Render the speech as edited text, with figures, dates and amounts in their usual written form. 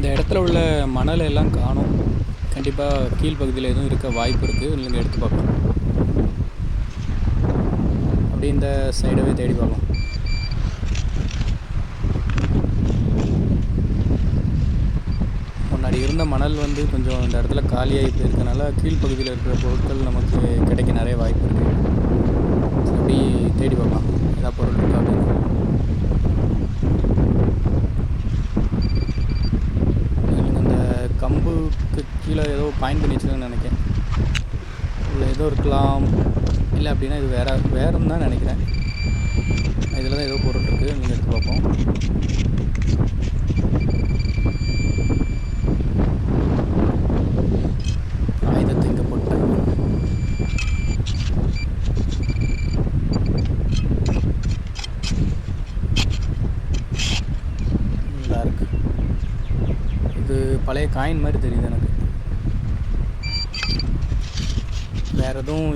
இந்த இடத்துல உள்ள மணல் எல்லாம் காணோம். கண்டிப்பாக கீழ்ப்பகுதியில் எதுவும் இருக்க வாய்ப்பு இருக்குது. நீங்கள் எடுத்து பார்க்கலாம். அப்படி இந்த சைடவே தேடி பார்க்கலாம். முன்னாடி இருந்த மணல் வந்து கொஞ்சம் இந்த இடத்துல காலியாகி போயிருக்கனால கீழ்ப்பகுதியில் இருக்கிற பொருட்கள் நமக்கு கிடைக்க நிறைய வாய்ப்பு இருக்குது. அப்படி தேடி பார்க்கலாம் ஏதாவது பொருள் இருக்கா அப்படின்னு. இந்த கம்புக்கு கீழே ஏதோ பாயிண்ட் பண்ணி வச்சுருக்கேன்னு நினைக்கிறேன். இல்லை ஏதோ இருக்கலாம், இல்லை அப்படின்னா இது வேறுன்னு தான் நினைக்கிறேன். இதில் தான் ஏதோ பொருள் இருக்குது, நீங்கள் எடுத்து பார்ப்போம். ஆயுதத்தை இங்கே போட்டேன். நல்லா இருக்கு. இது பழைய காயின் மாதிரி தெரியுது எனக்கு. வேறு எதுவும்